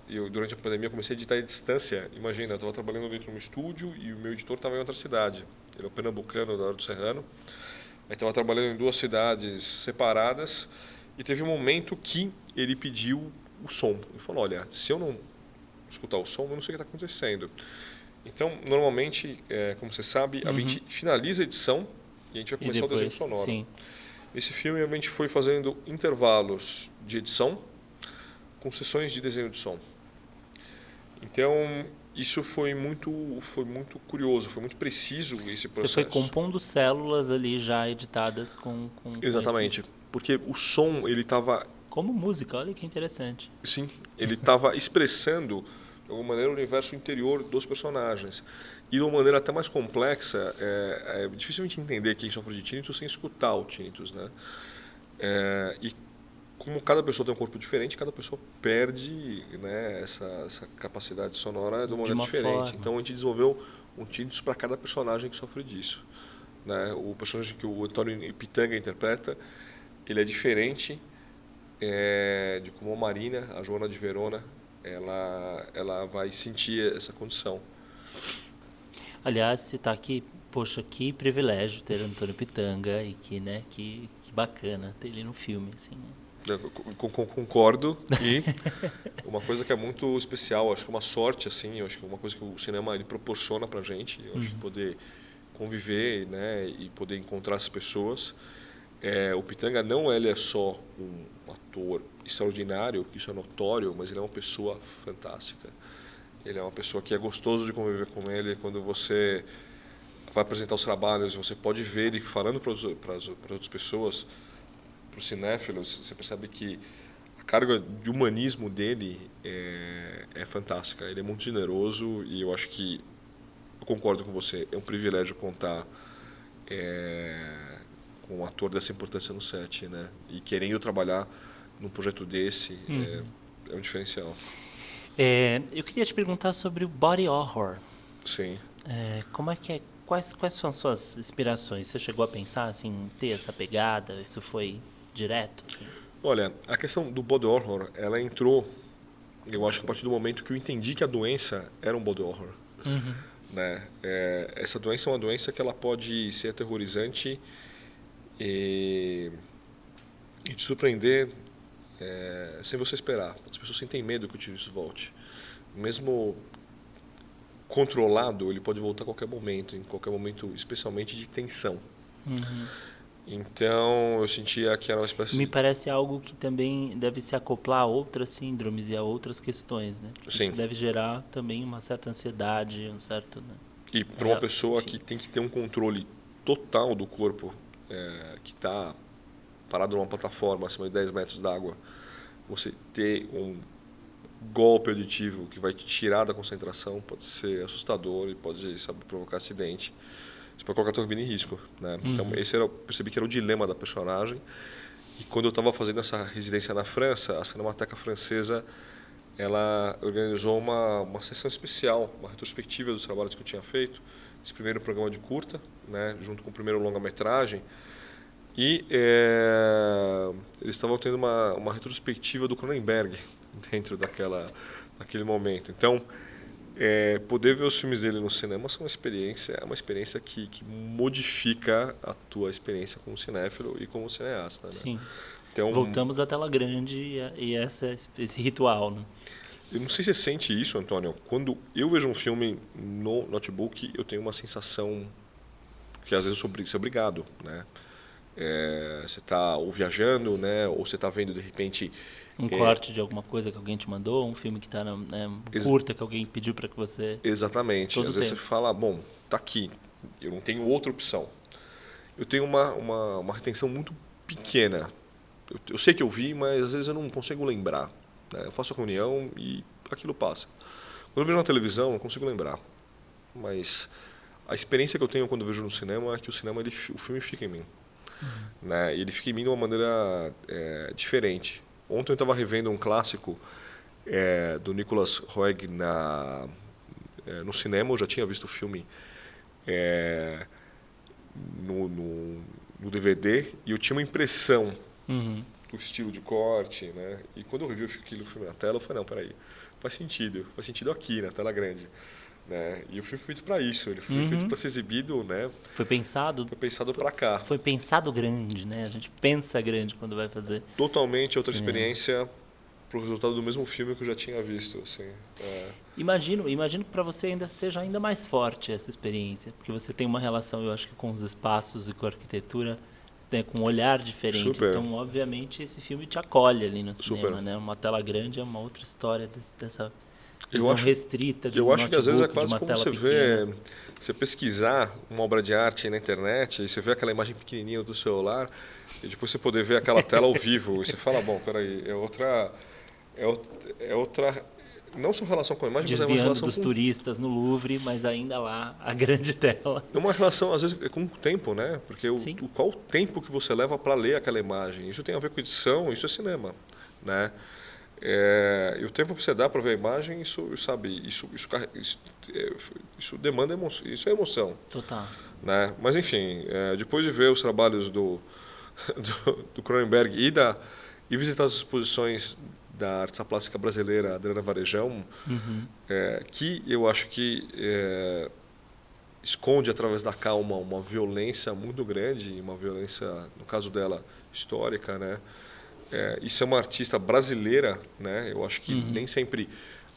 eu durante a pandemia comecei a editar à distância. Imagina, eu estava trabalhando dentro de um estúdio e o meu editor estava em outra cidade. Ele é um pernambucano da Hora do Serrano. Eu estava trabalhando em 2 cidades separadas e teve um momento que ele pediu o som. Ele falou, olha, se eu não escutar o som, eu não sei o que está acontecendo. Então, normalmente, como você sabe, a gente finaliza a edição e a gente vai começar o desenho sonoro. Sim. Esse filme a gente foi fazendo intervalos de edição com sessões de desenho de som. Então, isso foi muito curioso, foi muito preciso esse processo. Você foi compondo células ali já editadas com Exatamente, porque o som ele estava Como música, olha que interessante. Sim, ele estava expressando, de alguma maneira, o universo interior dos personagens. E de uma maneira até mais complexa, é dificilmente entender quem sofre de tinnitus sem escutar o tinnitus, né? E como cada pessoa tem um corpo diferente, cada pessoa perde, né, essa capacidade sonora de uma maneira diferente. Forma. Então a gente desenvolveu um tinnitus para cada personagem que sofre disso, né? O personagem que o Antônio Pitanga interpreta, ele é diferente de como a Marina, a Joana de Verona, ela vai sentir essa condição. Aliás, você está aqui, poxa, que privilégio ter Antônio Pitanga e que bacana ter ele no filme, assim. Eu concordo, e uma coisa que é muito especial, acho que é uma sorte, assim, acho que é uma coisa que o cinema ele proporciona pra gente, eu acho que poder conviver, né, e poder encontrar as pessoas. O Pitanga não ele é só um ator extraordinário, isso é notório, mas ele é uma pessoa fantástica. Ele é uma pessoa que é gostoso de conviver com ele. Quando você vai apresentar os trabalhos, você pode ver ele falando para as outras pessoas, para os cinéfilos, você percebe que a carga de humanismo dele é fantástica. Ele é muito generoso e eu acho que, eu concordo com você, é um privilégio contar com um ator dessa importância no set, né? E querendo trabalhar num projeto desse é um diferencial. Eu queria te perguntar sobre o body horror. Sim. Como é que é? Quais são as suas inspirações? Você chegou a pensar assim, em ter essa pegada? Isso foi direto? Assim? Olha, a questão do body horror, ela entrou, eu acho que a partir do momento que eu entendi que a doença era um body horror. Né? Essa doença é uma doença que ela pode ser aterrorizante e te surpreender sem você esperar. As pessoas sentem medo que o vírus volte. Mesmo controlado, ele pode voltar a qualquer momento, em qualquer momento, especialmente de tensão. Então, eu sentia que era uma espécie Me parece algo que também deve se acoplar a outras síndromes e a outras questões, né? Sim. Isso deve gerar também uma certa ansiedade, um certo... Né? E para uma pessoa que tem que ter um controle total do corpo, que está parado numa plataforma acima de 10 metros d'água, você ter um golpe auditivo que vai te tirar da concentração pode ser assustador e pode provocar acidente. Isso pode colocar a tua vida em risco, né? Então eu percebi que era o dilema da personagem. E quando eu estava fazendo essa residência na França, a Cinemateca Francesa ela organizou uma sessão especial, uma retrospectiva dos trabalhos que eu tinha feito, esse primeiro programa de curta, né, junto com o primeiro longa-metragem. E eles estavam tendo uma retrospectiva do Cronenberg dentro daquele momento. Então, poder ver os filmes dele no cinema é uma experiência que modifica a tua experiência como cinéfilo e como cineasta. Né? Sim. Então, voltamos à tela grande e esse ritual. Né? Eu não sei se você sente isso, Antônio. Quando eu vejo um filme no notebook, eu tenho uma sensação que às vezes eu sou obrigado, né? Você está ou viajando, né? Ou você está vendo de repente um corte de alguma coisa que alguém te mandou, um filme que está curta que alguém pediu para que você... Exatamente. Às vezes você fala, bom, tá aqui, eu não tenho outra opção. Eu tenho uma retenção muito pequena. Eu sei que eu vi, mas às vezes eu não consigo lembrar. Né? Eu faço a reunião e aquilo passa. Quando eu vejo na televisão, eu consigo lembrar. Mas a experiência que eu tenho quando eu vejo no cinema é que o filme fica em mim. Né? E ele fica em mim de uma maneira diferente. Ontem eu estava revendo um clássico do Nicolas Roeg no cinema. Eu já tinha visto o filme no DVD e eu tinha uma impressão do estilo de corte, né? E quando eu revi aquele filme na tela, eu falei, não, peraí, faz sentido aqui, na tela grande. Né? E o filme foi feito para isso, ele foi feito para ser exibido, né? Foi pensado para cá. Foi pensado grande, né? A gente pensa grande quando vai fazer. Totalmente outra experiência para o resultado do mesmo filme que eu já tinha visto, assim. Imagino que para você ainda seja ainda mais forte essa experiência, porque você tem uma relação, eu acho que com os espaços e com a arquitetura, com um olhar diferente. Super. Então, obviamente, esse filme te acolhe ali no cinema, né? Uma tela grande é uma outra história dessa visão restrita de um Eu acho que às vezes é notebook, de quase uma como tela você pequena. vê, você pesquisar uma obra de arte na internet, e você vê aquela imagem pequenininha do celular, e depois você poder ver aquela tela ao vivo, e você fala, bom, peraí, é outra, não só relação com a imagem, mas é uma Desviando relação dos com, turistas no Louvre, mas ainda lá a grande tela. é uma relação às vezes com o tempo, né? Porque Sim. qual o tempo que você leva para ler aquela imagem? Isso tem a ver com edição, isso é cinema, né? E o tempo que você dá para ver a imagem, isso demanda emoção, isso é emoção, Total. né? Mas enfim, depois de ver os trabalhos do Cronenberg e visitar as exposições da artista plástica brasileira Adriana Varejão, que eu acho que esconde através da calma uma violência muito grande, uma violência, no caso dela, histórica, né? Isso é uma artista brasileira, né? Eu acho que nem sempre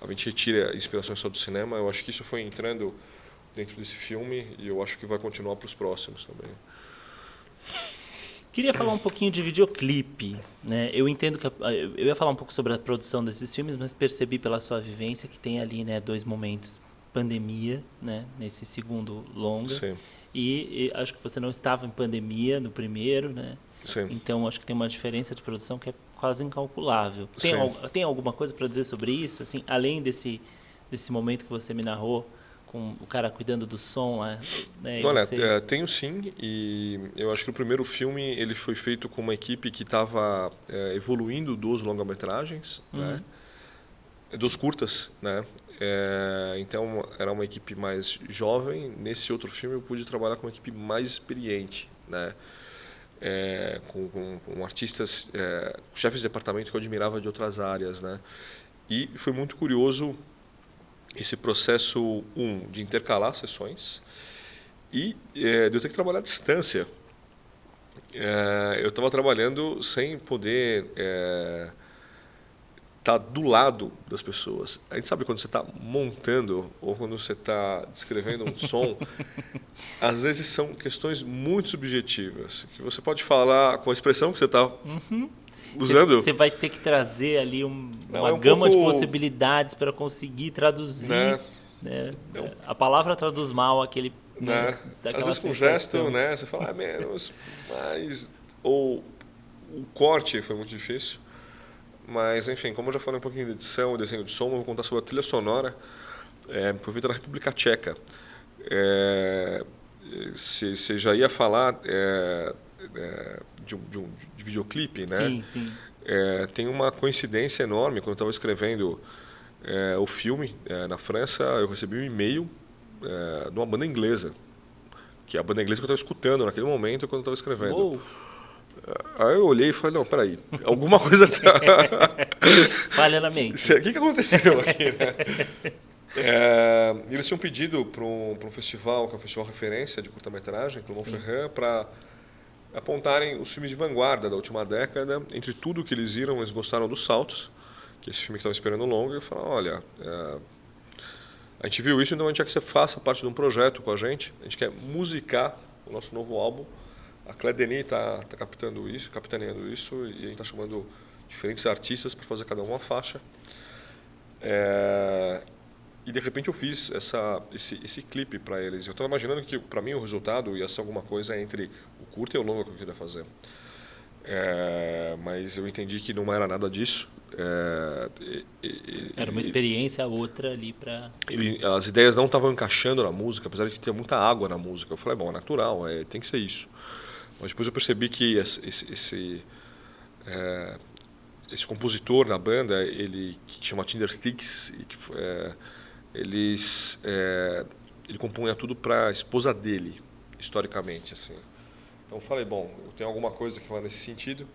a gente retira inspirações só do cinema. Eu acho que isso foi entrando dentro desse filme e eu acho que vai continuar para os próximos também. Queria falar um pouquinho de videoclipe, né? Eu entendo que eu ia falar um pouco sobre a produção desses filmes, mas percebi pela sua vivência que tem ali, né, dois momentos: pandemia, né, nesse segundo longa, Sim. e acho que você não estava em pandemia no primeiro, né? Sim. Então acho que tem uma diferença de produção que é quase incalculável. Sim. Tem alguma coisa para dizer sobre isso, assim, além desse momento que você me narrou, com o cara cuidando do som lá, né? Olha, tenho sim, e eu acho que o primeiro filme ele foi feito com uma equipe que estava evoluindo dos longa-metragens, né? Dos curtas, né? Então era uma equipe mais jovem. Nesse outro filme eu pude trabalhar com uma equipe mais experiente, né? Com artistas, chefes de departamento que eu admirava de outras áreas, né? E foi muito curioso esse processo de intercalar sessões e de eu ter que trabalhar à distância. Eu estava trabalhando sem poder estar do lado das pessoas. A gente sabe quando você está montando ou quando você está descrevendo um som, às vezes são questões muito subjetivas, que você pode falar com a expressão que você está usando. Você vai ter que trazer ali uma um gama de pouco, possibilidades para conseguir traduzir, né? A palavra traduz mal aquele, né? Às vezes com gesto, né? Você fala menos, mas ou o corte foi muito difícil. Mas enfim, como eu já falei um pouquinho de edição e desenho de som, eu vou contar sobre a trilha sonora. Foi feita na República Tcheca. Você já ia falar de videoclipe, né? Sim, sim. Tem uma coincidência enorme. Quando eu estava escrevendo o filme na França, eu recebi um e-mail de uma banda inglesa, que é a banda inglesa que eu estava escutando naquele momento quando eu estava escrevendo. Uou. Aí eu olhei e falei, não, peraí, alguma coisa tá... Falha na mente. O que aconteceu aqui, né? Eles tinham pedido para um festival, que é um festival referência de curta-metragem, Clermont-Ferrand, para apontarem os filmes de vanguarda da última década. Entre tudo que eles viram, eles gostaram dos Saltos, que é esse filme que estava esperando longa, e falaram, olha, a gente viu isso, então a gente quer que você faça parte de um projeto com a gente quer musicar o nosso novo álbum. A Claire Denis está capitaneando isso, e a gente está chamando diferentes artistas para fazer cada uma faixa. E de repente eu fiz esse clipe para eles. Eu estava imaginando que para mim o resultado ia ser alguma coisa entre o curto e o longo que eu queria fazer. Mas eu entendi que não era nada disso. Era uma experiência outra ali para... As ideias não estavam encaixando na música, apesar de ter muita água na música. Eu falei, bom, é natural, tem que ser isso. Mas depois eu percebi que esse compositor na banda, que chama Tindersticks, ele compunha tudo para a esposa dele, historicamente, assim. Então eu falei, bom, eu tenho alguma coisa que vai nesse sentido.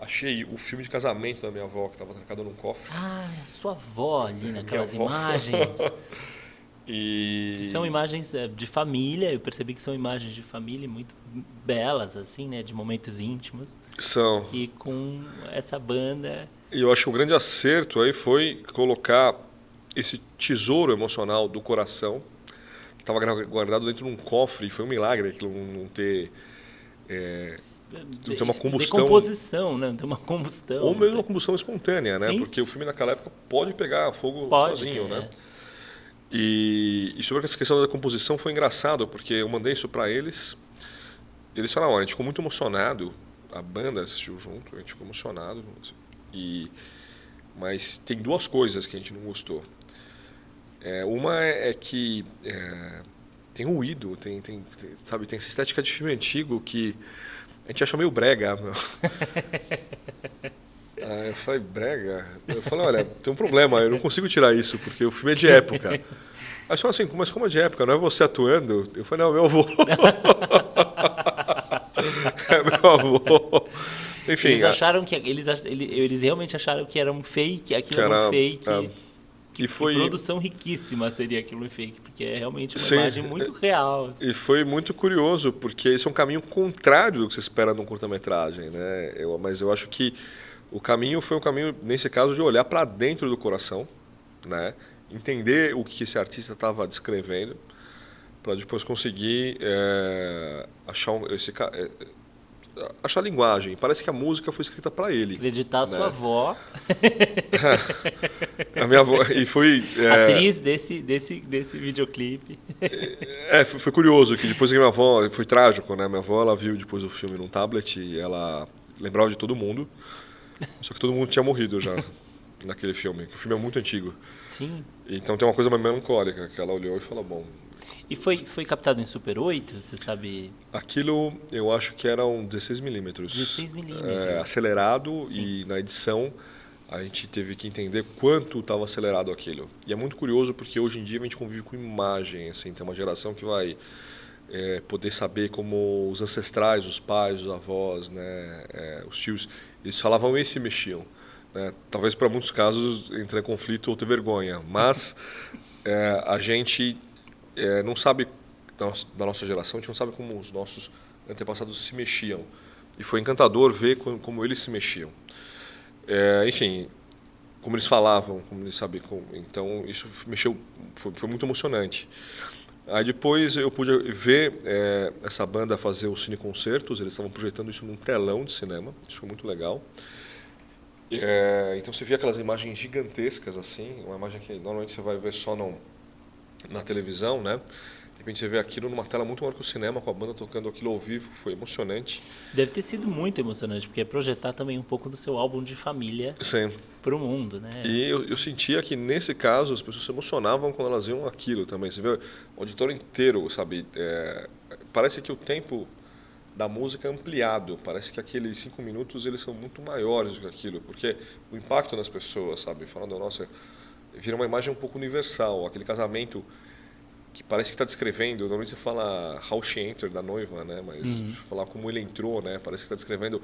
Achei o filme de casamento da minha avó, que estava trancado num cofre. Ah, a sua avó ali naquelas imagens. Que são imagens de família. Eu percebi que são imagens de família muito belas, assim, né, de momentos íntimos. São. E com essa banda... E eu acho que o grande acerto aí foi colocar esse tesouro emocional do coração, que estava guardado dentro de um cofre, e foi um milagre aquilo não ter tem uma combustão. Decomposição, né? Tem uma combustão. Ou mesmo uma combustão espontânea, né? Sim. Porque o filme naquela época pode pegar fogo sozinho, né? E sobre essa questão da decomposição foi engraçado, porque eu mandei isso para eles. Eles falaram, olha, a gente ficou muito emocionado, a banda assistiu junto, a gente ficou emocionado. Mas tem duas coisas que a gente não gostou. Uma é que tem ruído, sabe, tem essa estética de filme antigo que a gente acha meio brega. Aí eu falei, brega? Eu falei, olha, tem um problema, eu não consigo tirar isso, porque o filme é de época. Aí eles falaram assim, mas como é de época? Não é você atuando? Eu falei, não, meu avô. É meu avô. Enfim, eles acharam que eles realmente acharam que era um fake, aquilo era um fake. Que produção riquíssima seria aquilo fake, porque é realmente uma imagem muito real. E foi muito curioso, porque esse é um caminho contrário do que você espera num curta-metragem, né? Mas eu acho que o caminho foi um caminho, nesse caso, de olhar para dentro do coração, né? Entender o que esse artista estava descrevendo, para depois conseguir achar a linguagem. Parece que a música foi escrita para ele. Acreditar a sua avó. A minha avó. E foi. Atriz desse videoclipe. Foi curioso que depois que minha avó. Foi trágico, né? Minha avó, ela viu depois o filme num tablet e ela lembrava de todo mundo. Só que todo mundo tinha morrido já naquele filme. Que o filme é muito antigo. Sim. Então tem uma coisa mais melancólica, que ela olhou e falou, bom. E foi captado em Super 8, você sabe? Aquilo eu acho que era um 16mm. 16mm. Acelerado. Sim. E na edição a gente teve que entender quanto estava acelerado aquilo. E é muito curioso porque hoje em dia a gente convive com imagem, assim, tem uma geração que vai poder saber como os ancestrais, os pais, os avós, né, os tios, eles falavam e se mexiam. Né? Talvez para muitos casos entrar em conflito ou ter vergonha, mas a gente não sabe, da nossa geração, a gente não sabe como os nossos antepassados se mexiam. E foi encantador ver como eles se mexiam. Enfim, como eles falavam, como eles sabiam. Então, isso mexeu, foi muito emocionante. Aí depois eu pude ver essa banda fazer os cineconcertos, eles estavam projetando isso num telão de cinema, isso foi muito legal. Então você via aquelas imagens gigantescas assim, uma imagem que normalmente você vai ver só na televisão, né? De repente você vê aquilo numa tela muito maior que o cinema, com a banda tocando aquilo ao vivo, foi emocionante. Deve ter sido muito emocionante, porque é projetar também um pouco do seu álbum de família para o mundo, né? E eu sentia que, nesse caso, as pessoas se emocionavam quando elas viam aquilo também. Você vê o auditório inteiro, sabe? Parece que o tempo da música é ampliado, parece que aqueles 5 minutos eles são muito maiores do que aquilo, porque o impacto nas pessoas, sabe? Falando, nossa, vira uma imagem um pouco universal, aquele casamento que parece que está descrevendo, normalmente você fala how she entered, da noiva, né? Mas falar como ele entrou, né? Parece que está descrevendo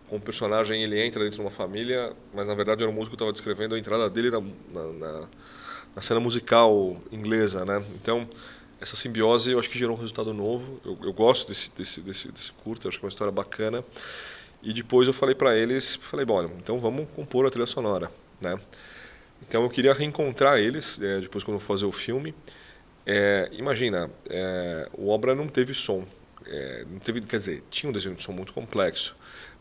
como o personagem ele entra dentro de uma família, mas na verdade era o músico que estava descrevendo a entrada dele na cena musical inglesa, né? Então essa simbiose eu acho que gerou um resultado novo. Eu gosto desse curta, acho que é uma história bacana. E depois eu falei para eles, bom, então vamos compor a trilha sonora, né? Então eu queria reencontrar eles depois quando eu for fazer o filme. Imagina, o Obra não teve som, não teve, quer dizer, tinha um desenho de som muito complexo,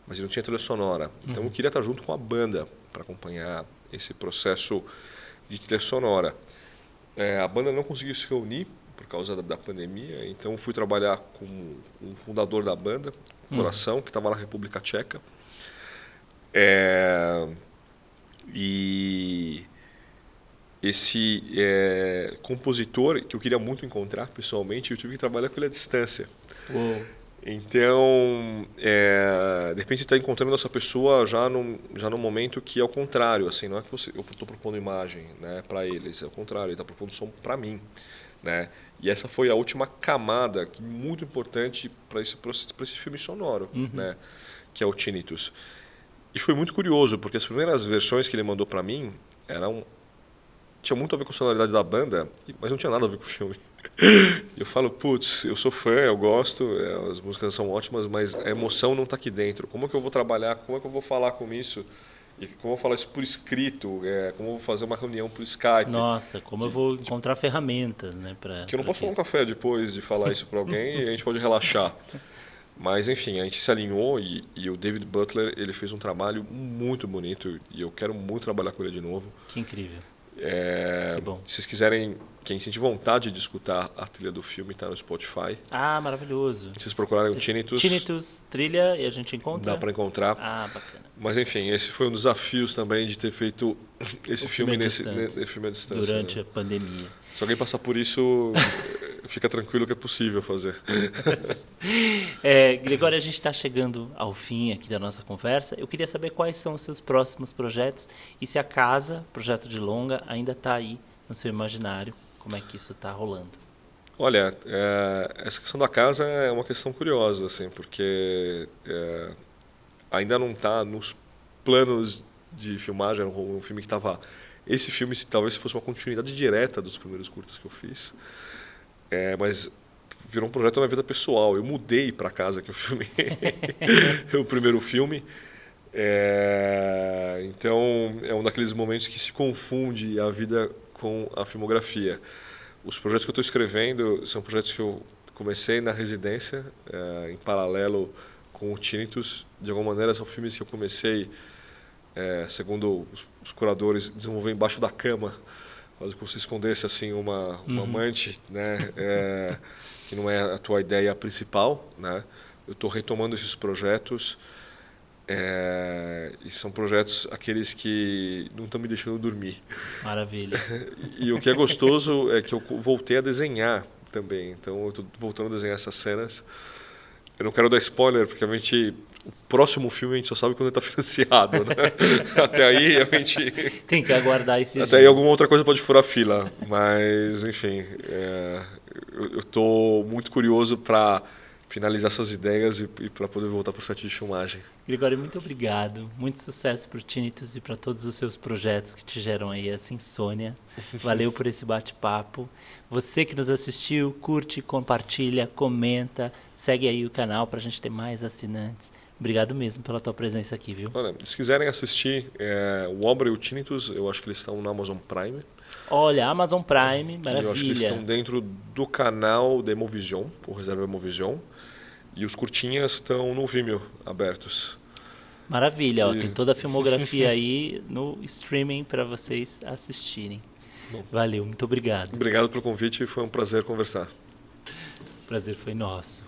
mas ele não tinha trilha sonora. Então eu queria estar junto com a banda para acompanhar esse processo de trilha sonora. A banda não conseguiu se reunir por causa da pandemia, então fui trabalhar com o fundador da banda, Coração, que estava na República Tcheca. E esse compositor que eu queria muito encontrar pessoalmente, eu tive que trabalhar com ele à distância. Uou. Então, de repente você está encontrando essa pessoa já num momento que é o contrário, assim, não é que eu estou propondo imagem, né, para eles, é o contrário, ele está propondo som para mim, né? E essa foi a última camada muito importante para esse filme sonoro, né, que é o Tinnitus. E foi muito curioso, porque as primeiras versões que ele mandou para mim tinha muito a ver com a sonoridade da banda, mas não tinha nada a ver com o filme. Eu falo, putz, eu sou fã, eu gosto, as músicas são ótimas, mas a emoção não está aqui dentro. Como é que eu vou trabalhar, como é que eu vou falar com isso? E como eu vou falar isso por escrito? Como eu vou fazer uma reunião por Skype? Nossa, como eu vou encontrar ferramentas, né? Que eu não posso tomar um café depois de falar isso para alguém e a gente pode relaxar. Mas, enfim, a gente se alinhou e o David Butler ele fez um trabalho muito bonito e eu quero muito trabalhar com ele de novo. Que incrível. Que bom. Se vocês quiserem, quem sente vontade de escutar a trilha do filme, está no Spotify. Ah, maravilhoso. Se vocês procurarem o Tinnitus, Tinnitus, trilha, e a gente encontra? dá para encontrar. Ah, bacana. Mas, enfim, esse foi um dos desafios também de ter feito esse filme nesse filme à distância. Durante a pandemia. Se alguém passar por isso, fica tranquilo que é possível fazer. Gregório, a gente está chegando ao fim aqui da nossa conversa. Eu queria saber quais são os seus próximos projetos e se a casa, projeto de longa, ainda está aí no seu imaginário. Como é que isso está rolando? Olha, essa questão da casa é uma questão curiosa, assim, porque ainda não está nos planos de filmagem. Era um filme que estava... Esse filme talvez fosse uma continuidade direta dos primeiros curtas que eu fiz, mas virou um projeto da minha vida pessoal. Eu mudei para casa que eu filmei o primeiro filme. Então, é um daqueles momentos que se confunde a vida com a filmografia. Os projetos que eu estou escrevendo são projetos que eu comecei na residência, em paralelo com o Tinnitus. De alguma maneira, são filmes que eu comecei, segundo os curadores, desenvolver embaixo da cama, quase como se escondesse assim uma amante, né? Que não é a tua ideia principal, né? Eu estou retomando esses projetos e são projetos aqueles que não estão me deixando dormir. Maravilha. E o que é gostoso é que eu voltei a desenhar também. Então eu estou voltando a desenhar essas cenas. Eu não quero dar spoiler, porque o próximo filme a gente só sabe quando ele está financiado, né? Até aí a gente... Tem que aguardar esse Até aí alguma outra coisa pode furar fila. Mas, enfim, eu estou muito curioso para finalizar essas ideias e para poder voltar para o set de filmagem. Gregório, muito obrigado. Muito sucesso para o Tinnitus e para todos os seus projetos que te geram aí essa insônia. Valeu por esse bate-papo. Você que nos assistiu, curte, compartilha, comenta, segue aí o canal para a gente ter mais assinantes. Obrigado mesmo pela tua presença aqui, viu? Olha, se quiserem assistir o Obra e o Tinnitus, eu acho que eles estão no Amazon Prime. Olha, Amazon Prime, maravilha. Eu acho que eles estão dentro do canal da Emovision, o Reserva Emovision. E os curtinhas estão no Vimeo, abertos. Maravilha, tem toda a filmografia aí no streaming para vocês assistirem. Bom. Valeu, muito obrigado. Obrigado pelo convite, foi um prazer conversar. O prazer foi nosso.